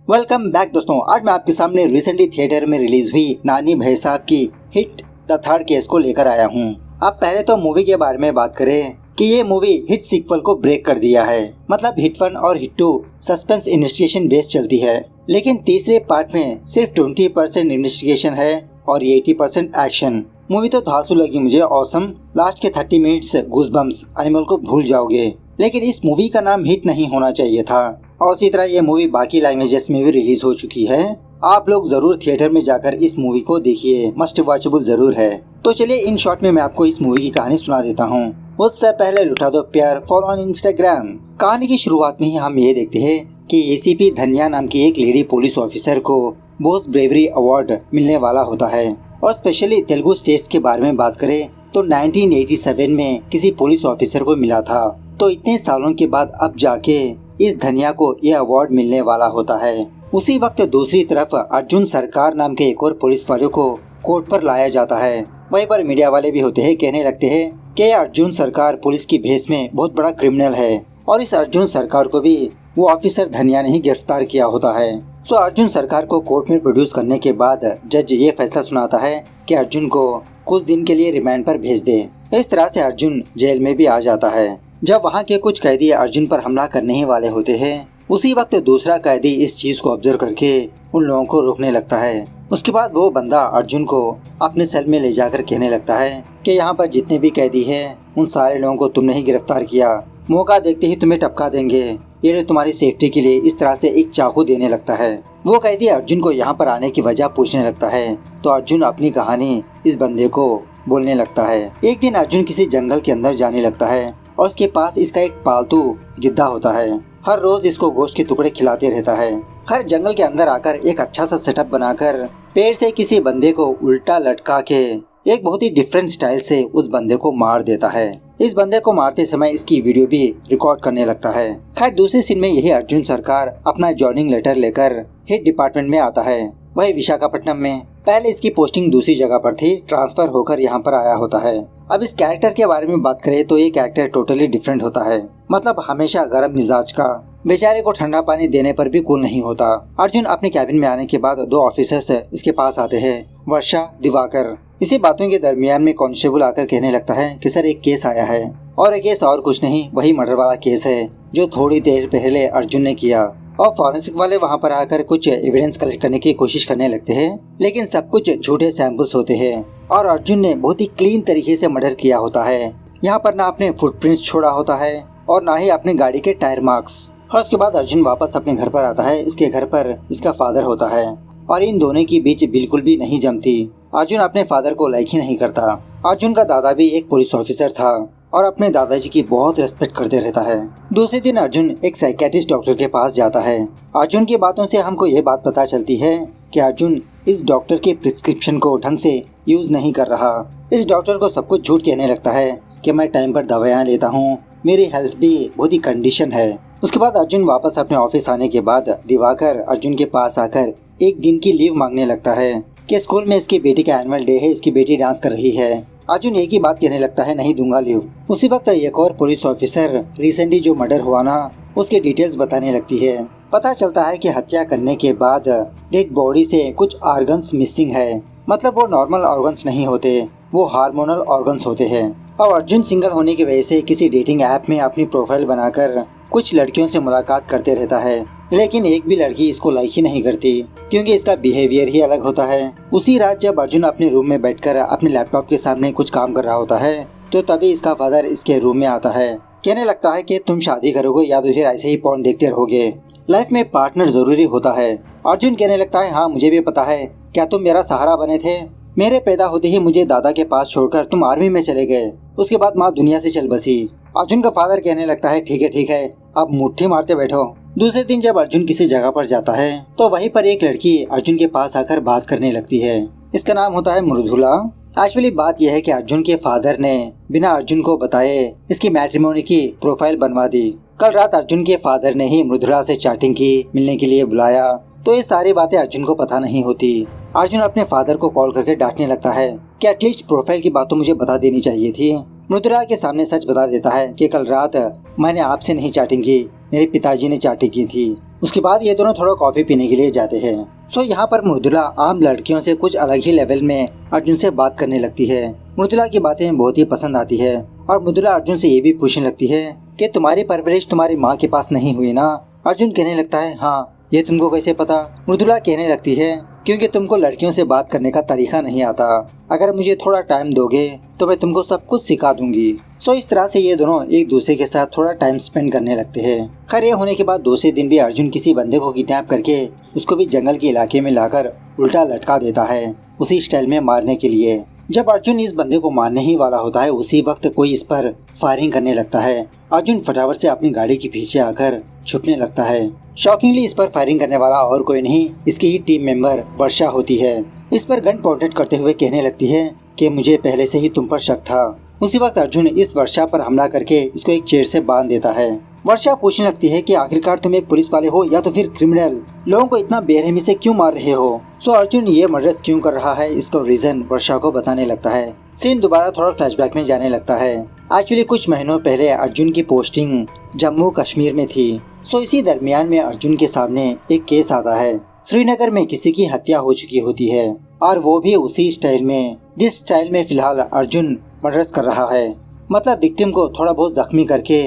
Welcome back दोस्तों। आज मैं आपके सामने रिसेंटली थिएटर में रिलीज हुई नानी भाई साहब की हिट द थर्ड केस को लेकर आया हूँ। अब पहले तो मूवी के बारे में बात करें कि ये मूवी हिट सीक्वल को ब्रेक कर दिया है। मतलब हिट 1 और हिट 2 सस्पेंस इन्वेस्टिगेशन बेस्ड चलती है, लेकिन तीसरे पार्ट में सिर्फ 20% इन्वेस्टिगेशन है और 80% एक्शन। मूवी तो धांसू लगी मुझे, ऑसम। लास्ट के 30 मिनट्स गूज़बम्प्स, एनिमल को भूल जाओगे। लेकिन इस मूवी का नाम हिट नहीं होना चाहिए था। और इसी तरह ये मूवी बाकी लैंग्वेजेस में भी रिलीज हो चुकी है। आप लोग जरूर थिएटर में जाकर इस मूवी को देखिए, मस्ट वॉचेबल जरूर है। तो चलिए इन शॉर्ट में मैं आपको इस मूवी की कहानी सुना देता हूँ। उससे पहले लुटा दो प्यार, फॉलो ऑन इंस्टाग्राम। कहानी की शुरुआत में ही हम ये देखते हैं कि एसीपी धन्या नाम की एक लेडी पुलिस ऑफिसर को बोस ब्रेवरी अवार्ड मिलने वाला होता है। और स्पेशली तेलुगु स्टेट्स के बारे में बात करें तो 1987 में किसी पुलिस ऑफिसर को मिला था। तो इतने सालों के बाद अब जाके इस धनिया को यह अवार्ड मिलने वाला होता है। उसी वक्त दूसरी तरफ अर्जुन सरकार नाम के एक और पुलिस वाले को कोर्ट पर लाया जाता है। वहीं पर मीडिया वाले भी होते हैं, कहने लगते हैं कि अर्जुन सरकार पुलिस की भेष में बहुत बड़ा क्रिमिनल है और इस अर्जुन सरकार को भी वो ऑफिसर धनिया ने ही गिरफ्तार किया होता है। सो अर्जुन सरकार को कोर्ट में प्रोड्यूस करने के बाद जज ये फैसला सुनाता है कि अर्जुन को कुछ दिन के लिए रिमांड पर भेज दे। इस तरह से अर्जुन जेल में भी आ जाता है। जब वहाँ के कुछ कैदी अर्जुन पर हमला करने ही वाले होते हैं, उसी वक्त दूसरा कैदी इस चीज को ऑब्जर्व करके उन लोगों को रोकने लगता है। उसके बाद वो बंदा अर्जुन को अपने सेल में ले जाकर कहने लगता है कि यहाँ पर जितने भी कैदी हैं उन सारे लोगों को तुमने ही गिरफ्तार किया, मौका देखते ही तुम्हें टपका देंगे, ये लोग तुम्हारी सेफ्टी के लिए। इस तरह से एक चाकू देने लगता है। वो कैदी अर्जुन को यहाँ पर आने की वजह पूछने लगता है तो अर्जुन अपनी कहानी इस बंदे को बोलने लगता है। एक दिन अर्जुन किसी जंगल के अंदर जाने लगता है और उसके पास इसका एक पालतू गिद्धा होता है। हर रोज इसको गोश्त के टुकड़े खिलाते रहता है। हर जंगल के अंदर आकर एक अच्छा सा सेटअप बनाकर पेड़ से किसी बंदे को उल्टा लटका के एक बहुत ही डिफरेंट स्टाइल से उस बंदे को मार देता है। इस बंदे को मारते समय इसकी वीडियो भी रिकॉर्ड करने लगता है। खैर दूसरे सीन में यही अर्जुन सरकार अपना ज्वाइनिंग लेटर लेकर हिट डिपार्टमेंट में आता है, वही विशाखापट्टनम में। पहले इसकी पोस्टिंग दूसरी जगह पर थी, ट्रांसफर होकर यहाँ पर आया होता है। अब इस कैरेक्टर के बारे में बात करें तो ये कैरेक्टर टोटली डिफरेंट होता है। मतलब हमेशा गर्म मिजाज का, बेचारे को ठंडा पानी देने पर भी कूल नहीं होता। अर्जुन अपने कैबिन में आने के बाद दो ऑफिसर्स इसके पास आते हैं, वर्षा, दिवाकर। इसी बातों के दरमियान में कांस्टेबल आकर कहने लगता है कि सर एक केस आया है, और एक केस और कुछ नहीं, वही मर्डर वाला केस है जो थोड़ी देर पहले अर्जुन ने किया। और फॉरेंसिक वाले वहाँ पर आकर कुछ एविडेंस कलेक्ट करने की कोशिश करने लगते हैं, लेकिन सब कुछ झूठे सैंपल्स होते हैं और अर्जुन ने बहुत ही क्लीन तरीके से मर्डर किया होता है। यहाँ पर ना अपने फुटप्रिंट्स छोड़ा होता है और ना ही अपने गाड़ी के टायर मार्क्स। और उसके बाद अर्जुन वापस अपने घर पर आता है। इसके घर पर इसका फादर होता है और इन दोनों की बीच बिल्कुल भी नहीं जमती। अर्जुन अपने फादर को लाइक ही नहीं करता। अर्जुन का दादा भी एक पुलिस ऑफिसर था और अपने दादाजी की बहुत रेस्पेक्ट करते रहता है। दूसरे दिन अर्जुन एक साइकियाट्रिस्ट डॉक्टर के पास जाता है। अर्जुन की बातों से हमको ये बात पता चलती है कि अर्जुन इस डॉक्टर के प्रिस्क्रिप्शन को ढंग से यूज नहीं कर रहा। इस डॉक्टर को सब कुछ झूठ कहने लगता है कि मैं टाइम पर दवाइयाँ लेता हूँ, मेरी हेल्थ भी बहुत ही कंडीशन है। उसके बाद अर्जुन वापस अपने ऑफिस आने के बाद दिवाकर अर्जुन के पास आकर एक दिन की लीव मांगने लगता है कि स्कूल में इसकी बेटी का एनुअल डे है, इसकी बेटी डांस कर रही है। अर्जुन एक ही बात कहने लगता है, नहीं दूंगा लीव। उसी वक्त एक और पुलिस ऑफिसर रिसेंटली जो मर्डर हुआ ना उसके डिटेल्स बताने लगती है। पता चलता है कि हत्या करने के बाद डेड बॉडी से कुछ ऑर्गन्स मिसिंग है। मतलब वो नॉर्मल ऑर्गन्स नहीं होते, वो हार्मोनल ऑर्गन्स होते हैं। और अर्जुन सिंगल होने की वजह से किसी डेटिंग ऐप में अपनी प्रोफाइल बनाकर कुछ लड़कियों से मुलाकात करते रहता है, लेकिन एक भी लड़की इसको लाइक ही नहीं करती क्योंकि इसका बिहेवियर ही अलग होता है। उसी रात जब अर्जुन अपने रूम में बैठकर अपने लैपटॉप के सामने कुछ काम कर रहा होता है तो तभी इसका फादर इसके रूम में आता है। कहने लगता है कि तुम शादी करोगे या तो फिर ऐसे ही पॉर्न देखते रहोगे, लाइफ में पार्टनर जरूरी होता है। अर्जुन कहने लगता है, हाँ मुझे भी पता है, क्या तुम मेरा सहारा बने थे? मेरे पैदा होते ही मुझे दादा के पास छोड़कर तुम आर्मी में चले गए, उसके बाद माँ दुनिया से चल बसी। अर्जुन का फादर कहने लगता है, ठीक है, अब मुट्ठी मारते बैठो। दूसरे दिन जब अर्जुन किसी जगह पर जाता है तो वहीं पर एक लड़की अर्जुन के पास आकर बात करने लगती है। इसका नाम होता है मृदुला। एक्चुअली बात यह है कि अर्जुन के फादर ने बिना अर्जुन को बताए इसकी मैट्रिमोनी की प्रोफाइल बनवा दी। कल रात अर्जुन के फादर ने ही मृदुला से चैटिंग की, मिलने के लिए बुलाया, तो ये सारी बातें अर्जुन को पता नहीं होती। अर्जुन अपने फादर को कॉल करके डांटने लगता है कि एटलीस्ट प्रोफाइल की बात तो मुझे बता देनी चाहिए थी। मृदुला के सामने सच बता देता है कि कल रात मैंने आपसे नहीं चैटिंग की, मेरे पिताजी ने चैटिंग की थी। उसके बाद ये दोनों थोड़ा कॉफी पीने के लिए जाते हैं। सो यहाँ पर मृदुला आम लड़कियों से कुछ अलग ही लेवल में अर्जुन से बात करने लगती है। मृदुला की बातें बहुत ही पसंद आती है और मृदुला अर्जुन से ये भी पूछने लगती है कि तुम्हारी परवरिश तुम्हारी माँ के पास नहीं हुई ना। अर्जुन कहने लगता है हाँ, ये तुमको कैसे पता। मृदुला कहने लगती है क्योंकि तुमको लड़कियों से बात करने का तरीका नहीं आता, अगर मुझे थोड़ा टाइम दोगे तो मैं तुमको सब कुछ सिखा दूंगी। सो इस तरह से ये दोनों एक दूसरे के साथ थोड़ा टाइम स्पेंड करने लगते हैं। खैर ये होने के बाद दूसरे दिन भी अर्जुन किसी बंदे को किडनैप करके उसको भी जंगल के इलाके में लाकर उल्टा लटका देता है, उसी स्टाइल में मारने के लिए। जब अर्जुन इस बंदे को मारने ही वाला होता है उसी वक्त कोई इस पर फायरिंग करने लगता है। अर्जुन फटाफट से अपनी गाड़ी के पीछे आकर छुपने लगता है। शॉकिंगली इस पर फायरिंग करने वाला और कोई नहीं, इसकी ही टीम मेंबर वर्षा होती है। इस पर गन पॉइंटेड करते हुए कहने लगती है कि मुझे पहले से ही तुम पर शक था। उसी वक्त अर्जुन इस वर्षा पर हमला करके इसको एक चेयर से बांध देता है। वर्षा पूछने लगती है कि आखिरकार तुम एक पुलिस वाले हो या तो फिर क्रिमिनल, लोगों को इतना बेरहमी से क्यों मार रहे हो। सो अर्जुन ये मर्डर क्यों कर रहा है इसका रीजन वर्षा को बताने लगता है। सीन दोबारा थोड़ा फ्लैशबैक में जाने लगता है। एक्चुअली कुछ महीनों पहले अर्जुन की पोस्टिंग जम्मू कश्मीर में थी। सो इसी दरमियान में अर्जुन के सामने एक केस आता है। श्रीनगर में किसी की हत्या हो चुकी होती है और वो भी उसी स्टाइल में जिस स्टाइल में फिलहाल अर्जुन मर्डर्स कर रहा है। मतलब विक्टिम को थोड़ा बहुत जख्मी करके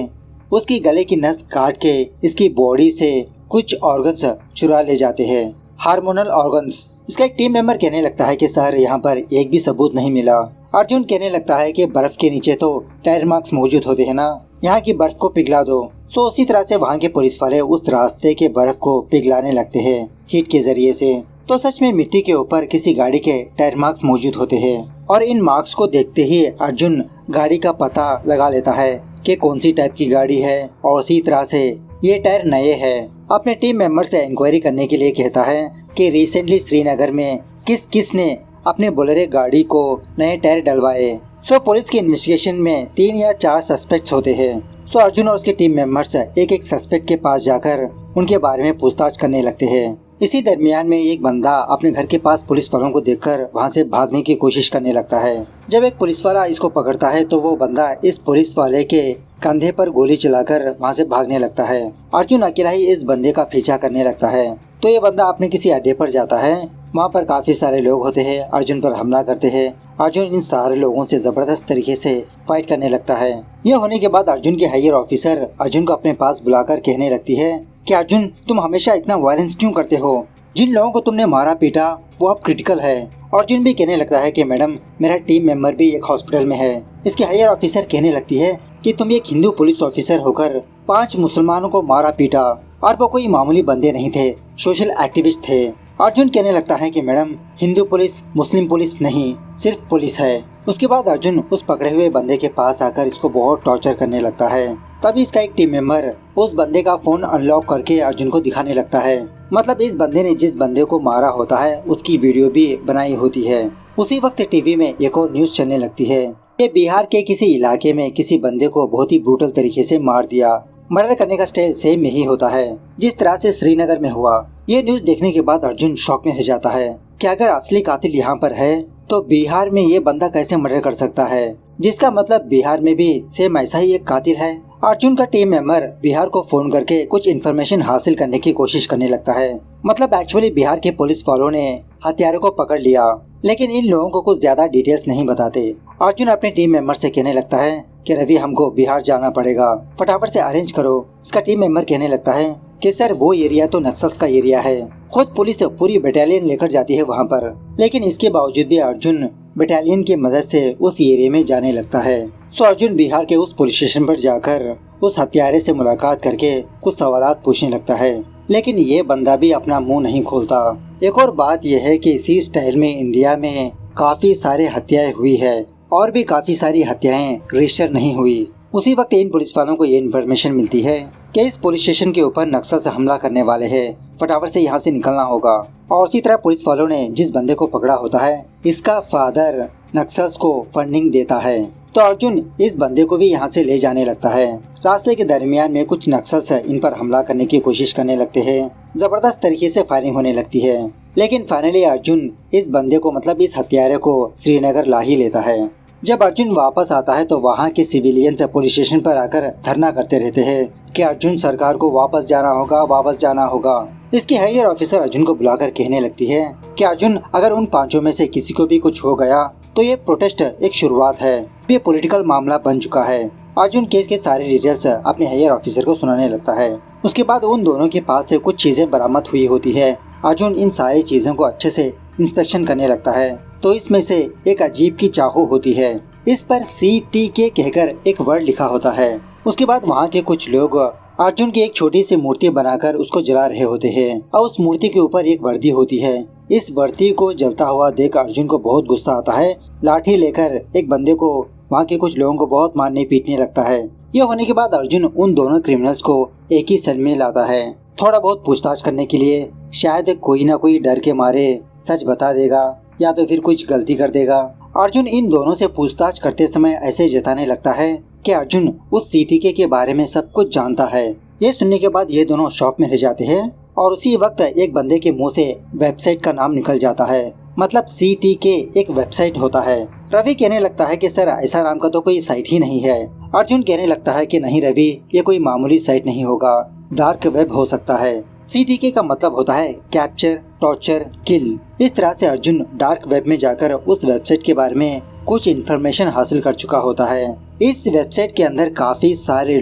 उसकी गले की नस काट के इसकी बॉडी से कुछ ऑर्गन्स चुरा ले जाते हैं, हार्मोनल ऑर्गन्स। इसका एक टीम मेंबर कहने लगता है कि सर यहाँ पर एक भी सबूत नहीं मिला। अर्जुन कहने लगता है कि बर्फ के नीचे तो टायर मार्क्स मौजूद होते हैं ना, यहाँ की बर्फ को पिघला दो। सो उसी तरह से वहाँ के पुलिस वाले उस रास्ते के बर्फ को पिघलाने लगते हैं हीट के जरिए से। तो सच में मिट्टी के ऊपर किसी गाड़ी के टायर मार्क्स मौजूद होते हैं और इन मार्क्स को देखते ही अर्जुन गाड़ी का पता लगा लेता है कि कौन सी टाइप की गाड़ी है और उसी तरह से ये टायर नए हैं। अपने टीम मेंबर से इंक्वायरी करने के लिए कहता है कि रिसेंटली श्रीनगर में किस ने अपने बोलेरो गाड़ी को नए टायर डलवाए। सो पुलिस की इन्वेस्टिगेशन में 3 या 4 सस्पेक्ट्स होते हैं। सो अर्जुन और उसके टीम मेंबर्स एक एक सस्पेक्ट के पास जाकर उनके बारे में पूछताछ करने लगते हैं। इसी दरमियान में एक बंदा अपने घर के पास पुलिस वालों को देखकर वहां से भागने की कोशिश करने लगता है। जब एक पुलिस वाला इसको पकड़ता है तो वो बंदा इस पुलिस वाले के कंधे पर गोली चलाकर वहां से भागने लगता है। अर्जुन अकेला ही इस बंदे का पीछा करने लगता है। तो ये बंदा अपने किसी अड्डे पर जाता है, वहाँ पर काफी सारे लोग होते हैं, अर्जुन पर हमला करते हैं। अर्जुन इन सारे लोगों से जबरदस्त तरीके से फाइट करने लगता है। ये होने के बाद अर्जुन की हायर ऑफिसर अर्जुन को अपने पास बुलाकर कहने लगती है कि अर्जुन तुम हमेशा इतना वायलेंस क्यों करते हो, जिन लोगों को तुमने मारा पीटा वो अब क्रिटिकल है। अर्जुन भी कहने लगता है कि मैडम मेरा टीम मेंबर भी एक हॉस्पिटल में है। इसकी हायर ऑफिसर कहने लगती है कि तुम एक हिंदू पुलिस ऑफिसर होकर 5 मुसलमानों को मारा पीटा और वो कोई मामूली बंदे नहीं थे, सोशल एक्टिविस्ट थे। अर्जुन कहने लगता है कि मैडम हिंदू पुलिस मुस्लिम पुलिस नहीं, सिर्फ पुलिस है। उसके बाद अर्जुन उस पकड़े हुए बंदे के पास आकर इसको बहुत टॉर्चर करने लगता है। तभी इसका एक टीम मेंबर उस बंदे का फोन अनलॉक करके अर्जुन को दिखाने लगता है। मतलब इस बंदे ने जिस बंदे को मारा होता है उसकी वीडियो भी बनाई होती है। उसी वक्त टीवी में एक और न्यूज चलने लगती है कि बिहार के किसी इलाके में किसी बंदे को बहुत ही ब्रूटल तरीके से मार दिया। मर्डर करने का स्टाइल सेम यही होता है जिस तरह से श्रीनगर में हुआ। ये न्यूज देखने के बाद अर्जुन शॉक में रह जाता है कि अगर असली कातिल यहाँ पर है तो बिहार में ये बंदा कैसे मर्डर कर सकता है, जिसका मतलब बिहार में भी सेम ऐसा ही एक कातिल है। अर्जुन का टीम मेंबर बिहार को फोन करके कुछ इन्फॉर्मेशन हासिल करने की कोशिश करने लगता है। मतलब एक्चुअली बिहार के पुलिस वालों ने हत्यारों को पकड़ लिया, लेकिन इन लोगों को कुछ ज्यादा डिटेल्स नहीं बताते। अर्जुन अपने टीम मेंबर से कहने लगता है कि रवि हमको बिहार जाना पड़ेगा, फटाफट से अरेंज करो। इसका टीम मेंबर कहने लगता है कि सर वो एरिया तो नक्सल्स का एरिया है, खुद पुलिस पूरी बटालियन लेकर जाती है वहाँ पर। लेकिन इसके बावजूद भी अर्जुन बटालियन की मदद से उस एरिया में जाने लगता है। सो अर्जुन बिहार के उस पुलिस स्टेशन पर जाकर उस हत्यारे से मुलाकात करके कुछ सवालात पूछने लगता है, लेकिन ये बंदा भी अपना मुंह नहीं खोलता। एक और बात यह है कि इसी स्टाइल में इंडिया में काफी सारे हत्याएं हुई है और भी काफी सारी हत्याएं रजिस्टर नहीं हुई। उसी वक्त इन पुलिस वालों को ये इन्फॉर्मेशन मिलती है कि इस पुलिस स्टेशन के ऊपर नक्सल से हमला करने वाले हैं, फटाफट से यहाँ से निकलना होगा। और उसी तरह पुलिस वालों ने जिस बंदे को पकड़ा होता है इसका फादर नक्सल्स को फंडिंग देता है। तो अर्जुन इस बंदे को भी यहाँ से ले जाने लगता है। रास्ते के दरमियान में कुछ नक्सल्स इन पर हमला करने की कोशिश करने लगते हैं, जबरदस्त तरीके से फायरिंग होने लगती है। लेकिन फाइनली अर्जुन इस बंदे को मतलब इस हत्यारे को श्रीनगर ला ही लेता है। जब अर्जुन वापस आता है तो वहाँ के सिविलियंस पुलिस स्टेशन पर आकर धरना करते रहते हैं कि अर्जुन सरकार को वापस जाना होगा, वापस जाना होगा। इसकी हायर ऑफिसर अर्जुन को बुलाकर कहने लगती है कि अर्जुन, अगर उन पांचों में से किसी को भी कुछ हो गया तो ये प्रोटेस्ट एक शुरुआत है, ये पॉलिटिकल मामला बन चुका है। अर्जुन केस के सारे डिटेल्स अपने हायर ऑफिसर को सुनाने लगता है। उसके बाद उन दोनों के पास से कुछ चीजें बरामद हुई होती है। अर्जुन इन सारी चीजों को अच्छे से इंस्पेक्शन करने लगता है तो इसमें से एक अजीब की चाकू होती है। इस पर CTK कहकर एक वर्ड लिखा होता है। उसके बाद वहाँ के कुछ लोग अर्जुन की एक छोटी सी मूर्ति बनाकर उसको जला रहे होते हैं और उस मूर्ति के ऊपर एक वर्दी होती है। इस वर्दी को जलता हुआ देख अर्जुन को बहुत गुस्सा आता है। लाठी लेकर एक बंदे को वहाँ के कुछ लोगों को बहुत मारने पीटने लगता है। यह होने के बाद अर्जुन उन दोनों क्रिमिनल्स को एक ही सेल में लाता है। थोड़ा बहुत पूछताछ करने के लिए शायद कोई ना कोई डर के मारे सच बता देगा या तो फिर कुछ गलती कर देगा। अर्जुन इन दोनों से पूछताछ करते समय ऐसे जताने लगता है कि अर्जुन उस CTK के बारे में सब कुछ जानता है। ये सुनने के बाद ये दोनों शॉक में रह जाते हैं और उसी वक्त एक बंदे के मुंह से वेबसाइट का नाम निकल जाता है। मतलब CTK एक वेबसाइट होता है। रवि कहने लगता है कि सर ऐसा नाम का तो कोई साइट ही नहीं है। अर्जुन कहने लगता है कि नहीं रवि, ये कोई मामूली साइट नहीं होगा, डार्क वेब हो सकता है। CTK का मतलब होता है कैप्चर, टॉर्चर, किल। इस तरह से अर्जुन डार्क वेब में जाकर उस वेबसाइट के बारे में कुछ इन्फॉर्मेशन हासिल कर चुका होता है। इस वेबसाइट के अंदर काफी सारे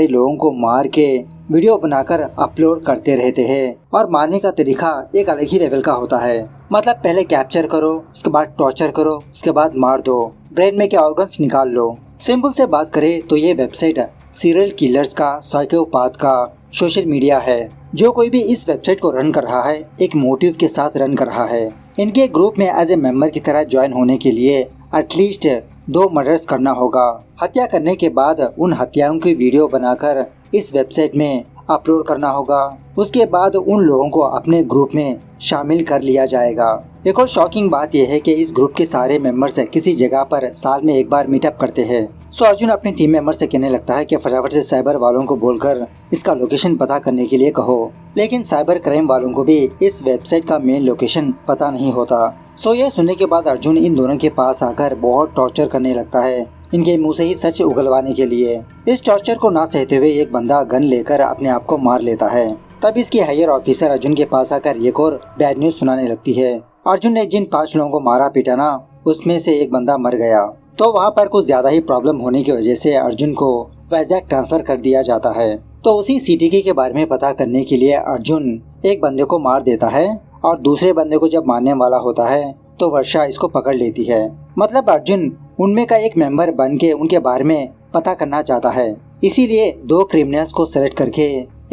लोगों को मार के वीडियो बनाकर अपलोड करते रहते हैं और मारने का तरीका एक अलग ही लेवल का होता है। मतलब पहले कैप्चर करो, उसके बाद टॉर्चर करो, उसके बाद मार दो, ब्रेन में के ऑर्गन्स निकाल लो। सिंपल से बात करें तो ये वेबसाइट सीरियल किलर्स का, साइकोपाथ का सोशल मीडिया है। जो कोई भी इस वेबसाइट को रन कर रहा है एक मोटिव के साथ रन कर रहा है। इनके ग्रुप में एज ए मेंबर की तरह ज्वाइन होने के लिए एटलीस्ट 2 मर्डर्स करना होगा। हत्या करने के बाद उन हत्याओं की वीडियो बनाकर इस वेबसाइट में अपलोड करना होगा। उसके बाद उन लोगों को अपने ग्रुप में शामिल कर लिया जाएगा। एक और शॉकिंग बात यह है कि इस ग्रुप के सारे मेंबर्स किसी जगह पर साल में एक बार मीटअप करते हैं। सो अर्जुन अपने टीम मेंबर से कहने लगता है कि फटाफट से साइबर वालों को बोलकर इसका लोकेशन पता करने के लिए कहो। लेकिन साइबर क्राइम वालों को भी इस वेबसाइट का मेन लोकेशन पता नहीं होता। सो ये सुनने के बाद अर्जुन इन दोनों के पास आकर बहुत टॉर्चर करने लगता है, इनके मुंह से ही सच उगलवाने के लिए। इस टॉर्चर को ना सहते हुए एक बंदा गन लेकर अपने आप को मार लेता है। तब इसकी हायर ऑफिसर अर्जुन के पास आकर एक और बैड न्यूज सुनाने लगती है। अर्जुन ने जिन 5 लोगों को मारा पीटा ना, उसमें से एक बंदा मर गया। तो वहाँ पर कुछ ज्यादा ही प्रॉब्लम होने की वजह से अर्जुन को वैजाग ट्रांसफर कर दिया जाता है। तो उसी CTK के बारे में पता करने के लिए अर्जुन एक बंदे को मार देता है और दूसरे बंदे को जब मारने वाला होता है तो वर्षा इसको पकड़ लेती है। मतलब अर्जुन उनमें का एक मेंबर बन के उनके बारे में पता करना चाहता है, इसीलिए 2 क्रिमिनल्स को सेलेक्ट करके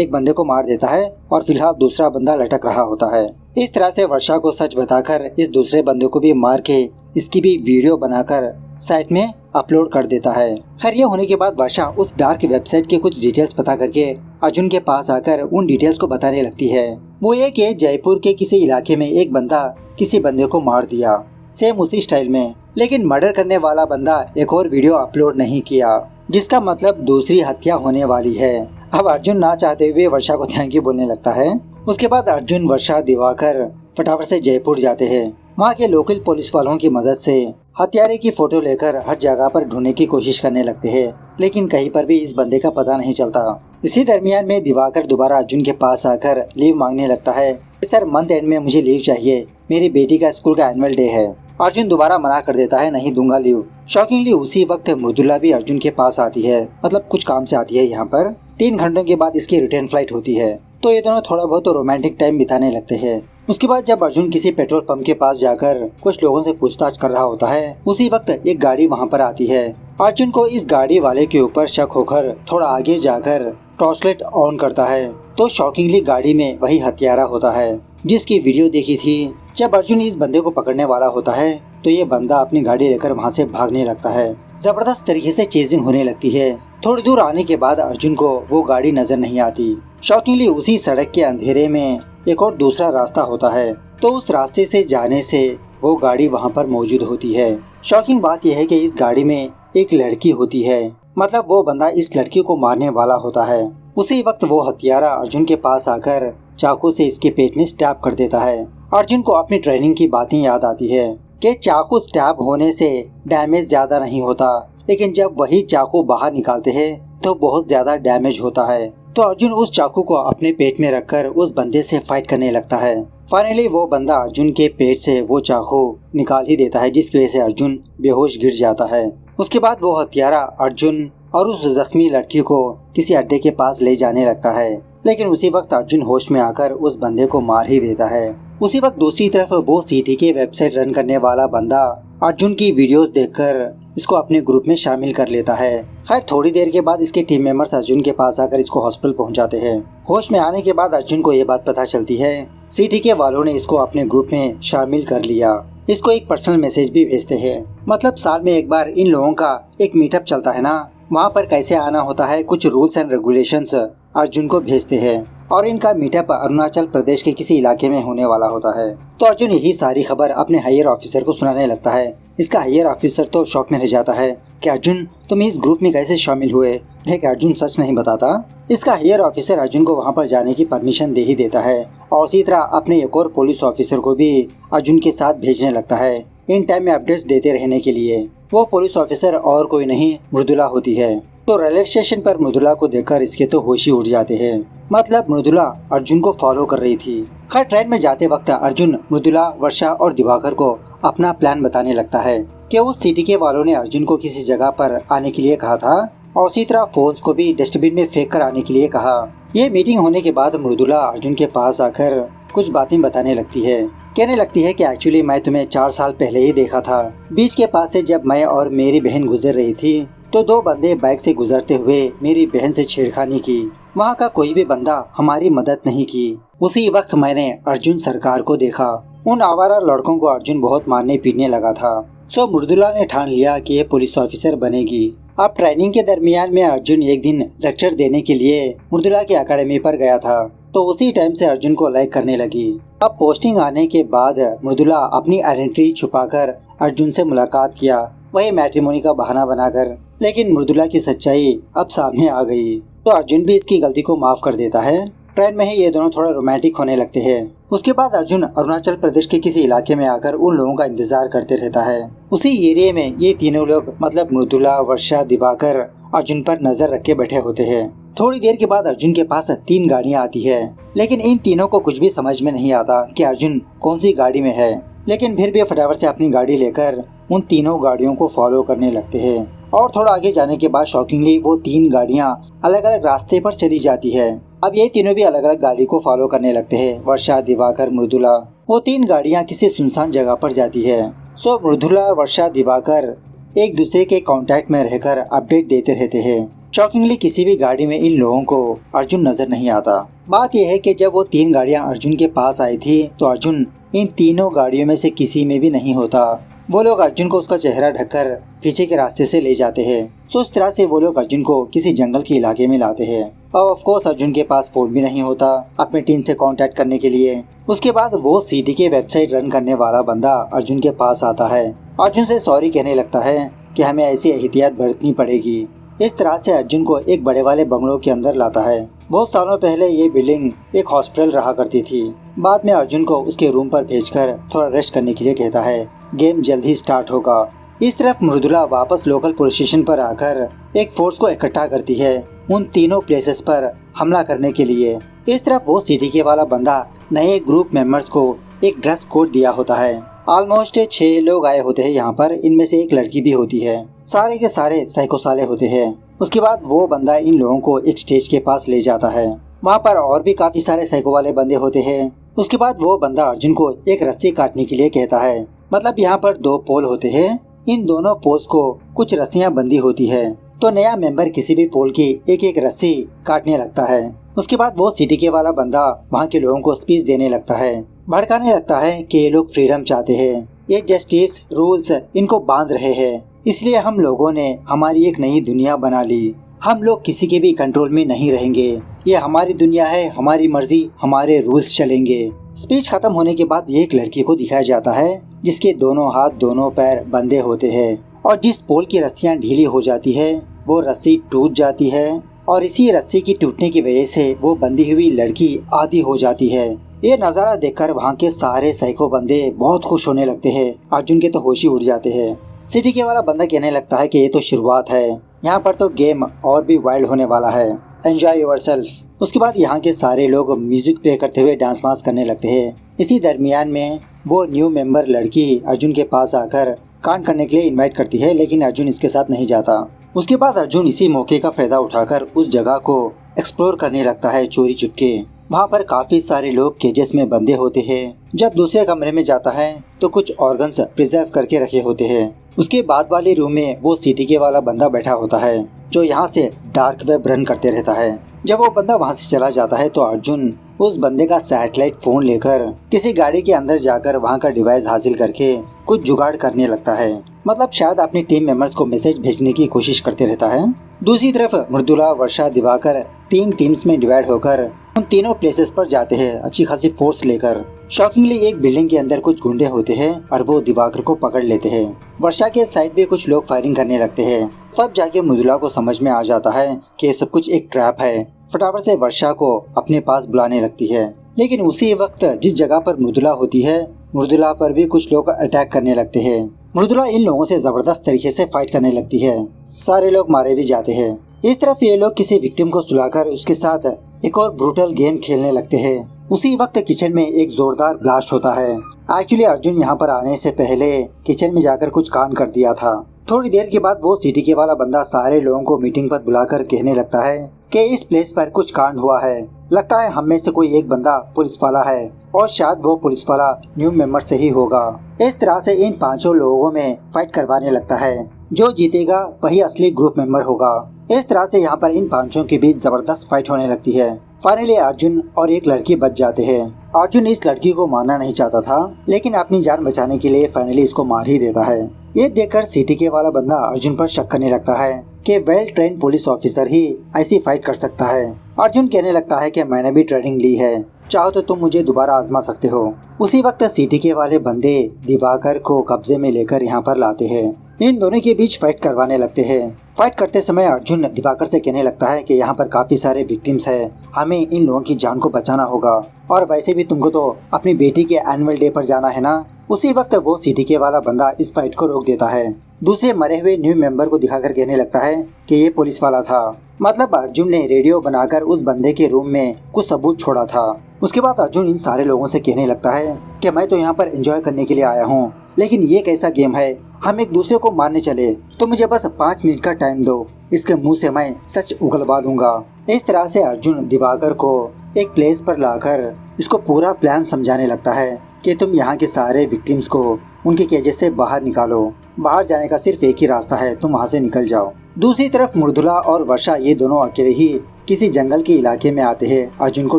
एक बंदे को मार देता है और फिलहाल दूसरा बंदा लटक रहा होता है। इस तरह से वर्षा को सच बताकर इस दूसरे बंदे को भी मार के इसकी भी वीडियो बनाकर साइट में अपलोड कर देता है। खैर ये होने के बाद वर्षा उस डार्क वेबसाइट के कुछ डिटेल्स पता करके अर्जुन के पास आकर उन डिटेल्स को बताने लगती है। वो ये कि जयपुर के किसी इलाके में एक बंदा किसी बंदे को मार दिया, सेम उसी स्टाइल में, लेकिन मर्डर करने वाला बंदा एक और वीडियो अपलोड नहीं किया, जिसका मतलब दूसरी हत्या होने वाली है। अब अर्जुन ना चाहते हुए वर्षा को थैंक यू बोलने लगता है। उसके बाद अर्जुन, वर्षा, दिवाकर फटाफट से जयपुर जाते हैं। वहाँ के लोकल पुलिस वालों की मदद से हत्यारे की फोटो लेकर हर जगह पर ढूंढने की कोशिश करने लगते हैं, लेकिन कहीं पर भी इस बंदे का पता नहीं चलता। इसी दरमियान में दिवाकर दोबारा अर्जुन के पास आकर लीव मांगने लगता है। सर मंथ एंड में मुझे लीव चाहिए, मेरी बेटी का स्कूल का एनुअल डे है। अर्जुन दोबारा मना कर देता है, नहीं दूंगा लीव। शॉकिंगली उसी वक्त मृदुला भी अर्जुन के पास आती है, मतलब कुछ काम से आती है यहाँ पर। 3 घंटों के बाद इसकी रिटर्न फ्लाइट होती है, तो ये दोनों थोड़ा बहुत रोमांटिक टाइम बिताने लगते हैं। उसके बाद जब अर्जुन किसी पेट्रोल पंप के पास जाकर कुछ लोगों से पूछताछ कर रहा होता है, उसी वक्त एक गाड़ी वहाँ पर आती है। अर्जुन को इस गाड़ी वाले के ऊपर शक होकर थोड़ा आगे जाकर टॉर्चलाइट ऑन करता है, तो शॉकिंगली गाड़ी में वही हत्यारा होता है जिसकी वीडियो देखी थी। जब अर्जुन इस बंदे को पकड़ने वाला होता है तो ये बंदा अपनी गाड़ी लेकर वहाँ से भागने लगता है। जबरदस्त तरीके से चेजिंग होने लगती है। थोड़ी दूर आने के बाद अर्जुन को वो गाड़ी नजर नहीं आती। शॉकिंगली उसी सड़क के अंधेरे में एक और दूसरा रास्ता होता है, तो उस रास्ते से जाने से वो गाड़ी वहाँ पर मौजूद होती है। शॉकिंग बात यह है कि इस गाड़ी में एक लड़की होती है, मतलब वो बंदा इस लड़की को मारने वाला होता है। उसी वक्त वो हत्यारा अर्जुन के पास आकर चाकू से इसके पेट में स्टैब कर देता है। अर्जुन को अपनी ट्रेनिंग की बातें याद आती है कि चाकू स्टैब होने से डैमेज ज्यादा नहीं होता, लेकिन जब वही चाकू बाहर निकालते हैं तो बहुत ज्यादा डैमेज होता है। तो अर्जुन उस चाकू को अपने पेट में रखकर उस बंदे से फाइट करने लगता है। फाइनली वो बंदा अर्जुन के पेट से वो चाकू निकाल ही देता है, जिसकी वजह से अर्जुन बेहोश गिर जाता है। उसके बाद वो हत्यारा अर्जुन और उस जख्मी लड़की को किसी अड्डे के पास ले जाने लगता है, लेकिन उसी वक्त अर्जुन होश में आकर उस बंदे को मार ही देता है। उसी वक्त दूसरी तरफ वो सीटीके वेबसाइट रन करने वाला बंदा अर्जुन की वीडियोस देखकर इसको अपने ग्रुप में शामिल कर लेता है। खैर थोड़ी देर के बाद इसके टीम मेंबर्स अर्जुन के पास आकर इसको हॉस्पिटल पहुंचाते हैं। होश में आने के बाद अर्जुन को ये बात पता चलती है सीटीके वालों ने इसको अपने ग्रुप में शामिल कर लिया। इसको एक पर्सनल मैसेज भी भेजते हैं। मतलब साल में एक बार इन लोगों का एक मीटअप चलता है ना, वहाँ पर कैसे आना होता है, कुछ रूल्स एंड रेगुलेशंस अर्जुन को भेजते हैं और इनका मीटअप अरुणाचल प्रदेश के किसी इलाके में होने वाला होता है। तो अर्जुन यही सारी खबर अपने हायर ऑफिसर को सुनाने लगता है। इसका हायर ऑफिसर तो शॉक में रह जाता है कि अर्जुन तुम इस ग्रुप में कैसे शामिल हुए, लेकिन अर्जुन सच नहीं बताता। इसका हायर ऑफिसर अर्जुन को वहाँ पर जाने की परमिशन दे ही देता है और उसी तरह अपने एक और पुलिस ऑफिसर को भी अर्जुन के साथ भेजने लगता है इन टाइम में अपडेट्स देते रहने के लिए। वो पुलिस ऑफिसर और कोई नहीं मृदुला होती है। तो रेलवे स्टेशन पर मृदुला को देखकर इसके तो होश ही उड़ जाते हैं। मतलब मृदुला अर्जुन को फॉलो कर रही थी। खैर ट्रेन में जाते वक्त अर्जुन मृदुला, वर्षा और दिवाकर को अपना प्लान बताने लगता है कि उस सीटीके वालों ने अर्जुन को किसी जगह पर आने के लिए कहा था और उसी तरह फोन्स को भी डस्टबिन में फेंक कर आने के लिए कहा। ये मीटिंग होने के बाद मृदुला अर्जुन के पास आकर कुछ बातें बताने लगती है। कहने लगती है कि एक्चुअली मैं तुम्हें 4 साल पहले ही देखा था। बीच के पास से जब मैं और मेरी बहन गुजर रही थी तो 2 बंदे बाइक से गुजरते हुए मेरी बहन से छेड़खानी की। वहाँ का कोई भी बंदा हमारी मदद नहीं की। उसी वक्त मैंने अर्जुन सरकार को देखा। उन आवारा लड़कों को अर्जुन बहुत मारने पीटने लगा था। सो मृदुला ने ठान लिया कि ये पुलिस ऑफिसर बनेगी। अब ट्रेनिंग के दरमियान में अर्जुन एक दिन लेक्चर देने के लिए मृदुला की एकेडमी पर गया था, तो उसी टाइम से अर्जुन को लाइक करने लगी। अब पोस्टिंग आने के बाद मृदुला अपनी आइडेंटिटी छुपाकर अर्जुन से मुलाकात किया, वही मैट्रिमोनी का बहाना बनाकर। लेकिन मृदुला की सच्चाई अब सामने आ गई, तो अर्जुन भी इसकी गलती को माफ कर देता है। ट्रेन में ही ये दोनों थोड़ा रोमांटिक होने लगते हैं। उसके बाद अर्जुन अरुणाचल प्रदेश के किसी इलाके में आकर उन लोगों का इंतजार करते रहता है। उसी एरिया में ये तीनों लोग मतलब मृदुला, वर्षा, दिवाकर अर्जुन पर नजर रख के बैठे होते हैं। थोड़ी देर के बाद अर्जुन के पास 3 गाड़ियाँ आती है, लेकिन इन तीनों को कुछ भी समझ में नहीं आता कि अर्जुन कौन सी गाड़ी में है। लेकिन फिर भी फटाफट से अपनी गाड़ी लेकर उन तीनों गाड़ियों को फॉलो करने लगते हैं। और थोड़ा आगे जाने के बाद शॉकिंगली वो 3 गाड़ियाँ अलग अलग रास्ते पर चली जाती है। अब ये तीनों भी अलग अलग गाड़ी को फॉलो करने लगते हैं। वर्षा, दिवाकर, मृदुला। वो 3 गाड़ियाँ किसी सुनसान जगह पर जाती है। सो मृदुला, वर्षा, दिवाकर एक दूसरे के कांटेक्ट में रहकर अपडेट देते रहते हैं। शॉकिंगली किसी भी गाड़ी में इन लोगों को अर्जुन नजर नहीं आता। बात यह है कि जब वो 3 गाड़ियाँ अर्जुन के पास आई थी तो अर्जुन इन तीनों गाड़ियों में से किसी में भी नहीं होता। वो लोग अर्जुन को उसका चेहरा ढककर पीछे के रास्ते से ले जाते हैं। तो इस तरह से वो लोग अर्जुन को किसी जंगल के इलाके में लाते हैं। और ऑफ कोर्स अर्जुन के पास फोन भी नहीं होता अपने टीम से कांटेक्ट करने के लिए। उसके बाद वो सीटीके वेबसाइट रन करने वाला बंदा अर्जुन के पास आता है। अर्जुन से सॉरी कहने लगता है कि हमें ऐसी एहतियात बरतनी पड़ेगी। इस तरह से अर्जुन को एक बड़े वाले बंगलों के अंदर लाता है। बहुत सालों पहले ये बिल्डिंग एक हॉस्पिटल रहा करती थी। बाद में अर्जुन को उसके रूम पर भेजकर थोड़ा रेस्ट करने के लिए कहता है। गेम जल्द ही स्टार्ट होगा। इस तरफ मृदुला वापस लोकल पुलिस स्टेशन पर आकर एक फोर्स को इकट्ठा करती है उन तीनों प्लेसेस पर हमला करने के लिए। इस तरफ वो सीटीके वाला बंदा नए ग्रुप मेंबर्स को एक ड्रेस कोड दिया होता है। ऑलमोस्ट 6 लोग आए होते हैं यहाँ पर, इनमें से एक लड़की भी होती है। सारे के सारे साइको साले होते हैं। उसके बाद वो बंदा इन लोगों को एक स्टेज के पास ले जाता है। वहाँ पर और भी काफी सारे साइको वाले बंदे होते हैं। उसके बाद वो बंदा अर्जुन को एक रस्सी काटने के लिए कहता है। मतलब यहाँ पर 2 पोल होते हैं। इन दोनों पोल्स को कुछ रस्सियाँ बंधी होती है, तो नया मेंबर किसी भी पोल की एक एक रस्सी काटने लगता है। उसके बाद वो सीटीके वाला बंदा वहाँ के लोगों को स्पीच देने लगता है, भड़काने लगता है कि ये लोग फ्रीडम चाहते हैं, ये जस्टिस रूल्स इनको बांध रहे हैं, इसलिए हम लोगों ने हमारी एक नई दुनिया बना ली। हम लोग किसी के भी कंट्रोल में नहीं रहेंगे, ये हमारी दुनिया है, हमारी मर्जी, हमारे रूल्स चलेंगे। स्पीच खत्म होने के बाद एक लड़की को दिखाया जाता है जिसके दोनों हाथ दोनों पैर बंधे होते हैं और जिस पोल की रस्सियाँ ढीली हो जाती है वो रस्सी टूट जाती है और इसी रस्सी की टूटने की वजह से वो बंधी हुई लड़की आधी हो जाती है। ये नज़ारा देखकर वहाँ के सारे साइको बंदे बहुत खुश होने लगते हैं। अर्जुन के तो होश ही उड़ जाते हैं। सिटी के वाला बंदा कहने लगता है कि ये तो शुरुआत है, यहाँ पर तो गेम और भी वाइल्ड होने वाला है, एंजॉय योरसेल्फ। उसके बाद यहाँ के सारे लोग म्यूजिक प्ले करते हुए डांस वांस करने लगते हैं। इसी दरमियान में वो न्यू मेंबर लड़की अर्जुन के पास आकर कांड करने के लिए इनवाइट करती है, लेकिन अर्जुन इसके साथ नहीं जाता। उसके बाद अर्जुन इसी मौके का फायदा उठाकर उस जगह को एक्सप्लोर करने लगता है चोरी चुपके। वहाँ पर काफी सारे लोग केजेस में बंधे होते हैं। जब दूसरे कमरे में जाता है तो कुछ ऑर्गन्स प्रिजर्व करके रखे होते हैं। उसके बाद वाले रूम में वो सिटी के वाला बंदा बैठा होता है जो यहाँ से डार्क वेब रन करते रहता है। जब वो बंदा वहाँ से चला जाता है तो अर्जुन उस बंदे का सैटेलाइट फोन लेकर किसी गाड़ी के अंदर जाकर वहाँ का डिवाइस हासिल करके कुछ जुगाड़ करने लगता है। मतलब शायद अपनी टीम मेंबर्स को मैसेज भेजने की कोशिश करते रहता है। दूसरी तरफ मृदुला, वर्षा, दिवाकर 3 टीम्स में डिवाइड होकर उन तीनों प्लेसेस पर जाते हैं अच्छी खासी फोर्स लेकर। शॉकिंगली एक बिल्डिंग के अंदर कुछ गुंडे होते हैं और वो दिवाकर को पकड़ लेते हैं। वर्षा के साइड भी कुछ लोग फायरिंग करने लगते हैं। तब जाके मृदुला को समझ में आ जाता है कि ये सब कुछ एक ट्रैप है। फटाफट से वर्षा को अपने पास बुलाने लगती है, लेकिन उसी वक्त जिस जगह पर मृदुला होती है, मृदुला पर भी कुछ लोग अटैक करने लगते हैं। मृदुला इन लोगों से जबरदस्त तरीके से फाइट करने लगती है। सारे लोग मारे भी जाते हैं। इस तरफ ये लोग किसी विक्टिम को सुलाकर उसके साथ एक और ब्रूटल गेम खेलने लगते हैं। उसी वक्त किचन में एक जोरदार ब्लास्ट होता है। एक्चुअली अर्जुन यहाँ पर आने से पहले किचन में जाकर कुछ कांड कर दिया था। थोड़ी देर के बाद वो सिटी के वाला बंदा सारे लोगों को मीटिंग पर बुलाकर कहने लगता है कि इस प्लेस पर कुछ कांड हुआ है। लगता है हम में से कोई एक बंदा पुलिस वाला है और शायद वो पुलिस वाला न्यू मेंबर से ही होगा। इस तरह से इन 5 लोगों में फाइट करवाने लगता है। जो जीतेगा वही असली ग्रुप मेंबर होगा। इस तरह से यहाँ पर इन 5 के बीच जबरदस्त फाइट होने लगती है। फाइनली अर्जुन और एक लड़की बच जाते हैं। अर्जुन इस लड़की को मारना नहीं चाहता था, लेकिन अपनी जान बचाने के लिए फाइनली इसको मार ही देता है। ये देखकर सिटी के वाला बंदा अर्जुन पर शक करने लगता है कि वेल ट्रेन पुलिस ऑफिसर ही ऐसी फाइट कर सकता है। अर्जुन कहने लगता है कि मैंने भी ट्रेनिंग ली है, चाहो तो तुम मुझे दोबारा आजमा सकते हो। उसी वक्त सिटी के वाले बंदे दिवाकर को कब्जे में लेकर यहाँ पर लाते हैं। इन दोनों के बीच फाइट करवाने लगते हैं। फाइट करते समय अर्जुन दिवाकर से कहने लगता है कि यहाँ पर काफी सारे विक्टिम्स हैं, हमें इन लोगों की जान को बचाना होगा, और वैसे भी तुमको तो अपनी बेटी के एनुअल डे पर जाना है ना। उसी वक्त वो सिटी के वाला बंदा इस फाइट को रोक देता है। दूसरे मरे हुए न्यू मेंबर को दिखाकर कहने लगता है कि ये पुलिस वाला था। मतलब अर्जुन ने रेडियो बनाकर उस बंदे के रूम में कुछ सबूत छोड़ा था। उसके बाद अर्जुन इन सारे लोगों से कहने लगता है कि मैं तो यहाँ पर एंजॉय करने के लिए आया हूँ, लेकिन ये कैसा गेम है, हम एक दूसरे को मारने चले, तो मुझे बस 5 मिनट का टाइम दो, इसके मुंह से मैं सच उगलवा दूंगा। इस तरह से अर्जुन दिवाकर को एक प्लेस पर लाकर इसको पूरा प्लान समझाने लगता है कि तुम यहाँ के सारे विक्टिम्स को उनके केजेस से बाहर निकालो। बाहर जाने का सिर्फ एक ही रास्ता है, तुम वहाँ से निकल जाओ। दूसरी तरफ मृदुला और वर्षा ये दोनों अकेले ही किसी जंगल के इलाके में आते हैं अर्जुन को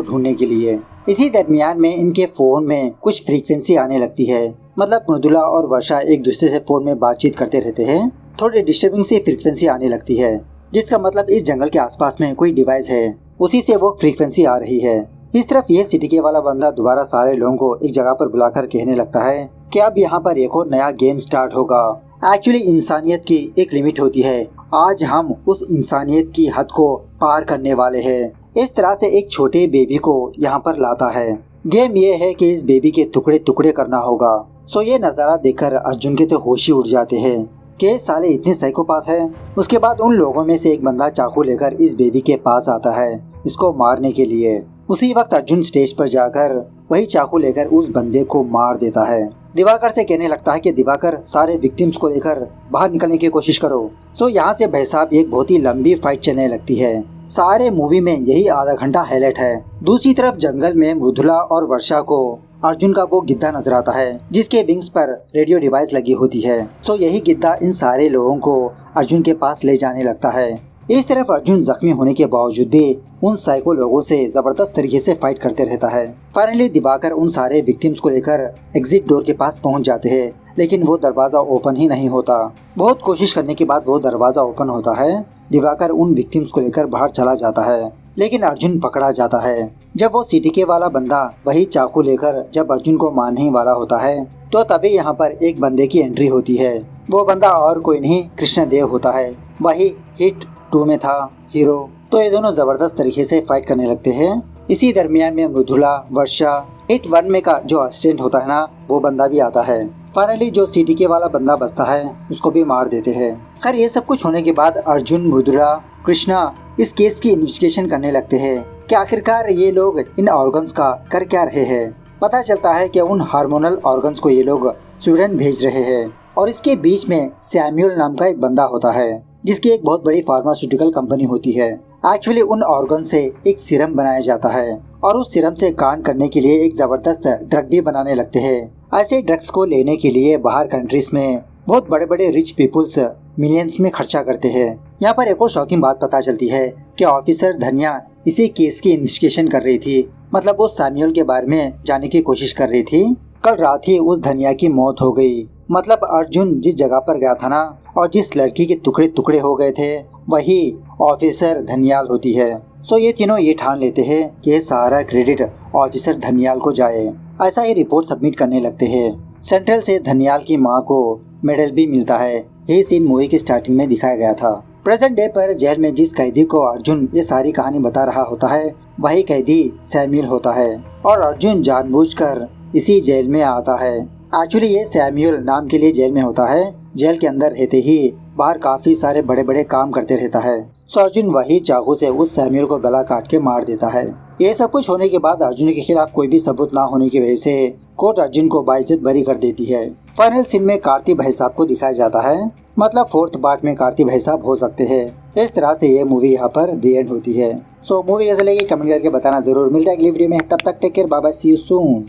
ढूंढने के लिए। इसी दरमियान में इनके फोन में कुछ फ्रीक्वेंसी आने लगती है। मतलब मृदुला और वर्षा एक दूसरे से फोन में बातचीत करते रहते हैं। थोड़ी डिस्टर्बिंग सी फ्रीक्वेंसी आने लगती है, जिसका मतलब इस जंगल के आसपास में कोई डिवाइस है, उसी से वो फ्रीक्वेंसी आ रही है। इस तरफ ये सिटी के वाला बंदा दोबारा सारे लोगों को एक जगह पर बुलाकर कहने लगता है कि अब यहाँ पर एक और नया गेम स्टार्ट होगा। एक्चुअली इंसानियत की एक लिमिट होती है, आज हम उस इंसानियत की हद को पार करने वाले हैं। इस तरह से एक छोटे बेबी को यहाँ पर लाता है। गेम ये है कि इस बेबी के टुकड़े टुकड़े करना होगा। सो ये नज़ारा देखकर अर्जुन के तो होश ही उड़ जाते हैं कि साले इतने साइकोपाथ है। उसके बाद उन लोगों में से एक बंदा चाकू लेकर इस बेबी के पास आता है इसको मारने के लिए। उसी वक्त अर्जुन स्टेज पर जाकर वही चाकू लेकर उस बंदे को मार देता है। दिवाकर से कहने लगता है कि दिवाकर सारे विक्टिम्स को लेकर बाहर निकलने की कोशिश करो। सो यहाँ से भाई साहब एक बहुत ही लंबी फाइट चलने लगती है। सारे मूवी में यही आधा घंटा हाईलाइट है। दूसरी तरफ जंगल में मृदुला और वर्षा को अर्जुन का वो गिद्धा नजर आता है जिसके विंग्स पर रेडियो डिवाइस लगी होती है। सो यही गिद्धा इन सारे लोगों को अर्जुन के पास ले जाने लगता है। इस तरफ अर्जुन जख्मी होने के बावजूद भी उन साइको लोगों से जबरदस्त तरीके से फाइट करते रहता है। फाइनली दिवाकर उन सारे विक्टिम्स को लेकर एग्जिट डोर के पास पहुंच जाते हैं, लेकिन वो दरवाजा ओपन ही नहीं होता। बहुत कोशिश करने के बाद वो दरवाजा ओपन होता है। दिवाकर उन विक्टिम्स को लेकर बाहर चला जाता है, लेकिन अर्जुन पकड़ा जाता है। जब वो सिटी के वाला बंदा वही चाकू लेकर जब अर्जुन को मारने वाला होता है, तो तभी यहाँ पर एक बंदे की एंट्री होती है। वो बंदा और कोई नहीं कृष्णदेव होता है, वही हिट 2 में था हीरो। तो ये दोनों जबरदस्त तरीके से फाइट करने लगते हैं। इसी दरमियान में मृदुला, वर्षा, हिट 1 में का जो असिस्टेंट होता है ना, वो बंदा भी आता है। फाइनली जो सीटीके वाला बंदा बचता है उसको भी मार देते हैं। खैर ये सब कुछ होने के बाद अर्जुन, मृदुला, कृष्णा इस केस की इन्वेस्टिगेशन करने लगते हैं कि आखिरकार ये लोग इन ऑर्गन्स का कर क्या रहे हैं। पता चलता है कि उन हार्मोनल ऑर्गन्स को ये लोग स्वीडन भेज रहे हैं। और इसके बीच में सैमुअल नाम का एक बंदा होता है जिसकी एक बहुत बड़ी फार्मास्यूटिकल कंपनी होती है। एक्चुअली उन ऑर्गन से एक सीरम बनाया जाता है और उस सीरम से कांड करने के लिए एक जबरदस्त ड्रग भी बनाने लगते हैं। ऐसे ड्रग्स को लेने के लिए बाहर कंट्रीज में बहुत बड़े बड़े रिच पीपुल्स मिलियंस में खर्चा करते हैं। यहाँ पर एक और शॉकिंग बात पता चलती है कि ऑफिसर धनिया इसी केस की इन्वेस्टिगेशन कर रही थी, मतलब वो सैमुअल के बारे में जानने की कोशिश कर रही थी। कल रात ही उस धनिया की मौत हो गई। मतलब अर्जुन जिस जगह पर गया था ना और जिस लड़की के टुकड़े टुकड़े हो गए थे वही ऑफिसर धनियाल होती है। सो ये तीनों ये ठान लेते हैं कि ये सारा क्रेडिट ऑफिसर धनियाल को जाए। ऐसा ही रिपोर्ट सबमिट करने लगते हैं। सेंट्रल से धनियाल की माँ को मेडल भी मिलता है। यही सीन मूवी की स्टार्टिंग में दिखाया गया था। प्रेजेंट डे पर जेल में जिस कैदी को अर्जुन ये सारी कहानी बता रहा होता है वही कैदी सैमुअल होता है और अर्जुन जानबूझकर इसी जेल में आता है। एक्चुअली ये सैमुअल नाम के लिए जेल में होता है। जेल के अंदर रहते ही बाहर काफी सारे बड़े बड़े काम करते रहता है। सो अर्जुन वही चाकू से उस सैमुअल को गला काट के मार देता है। ये सब कुछ होने के बाद अर्जुन के खिलाफ कोई भी सबूत ना होने की वजह से कोर्ट अर्जुन को बाइज्जत बरी कर देती है। फाइनल सीन में कार्ति भाई साहब को दिखाया जाता है, मतलब 4th पार्ट में कार्ति भाई साहब हो सकते हैं। इस तरह से ये मूवी यहाँ पर दी एंड होती है। सो मूवी कैसे लगी कमेंट करके बताना जरूर। मिलता है अगली वीडियो में, तब तक take care, bye bye, see you soon.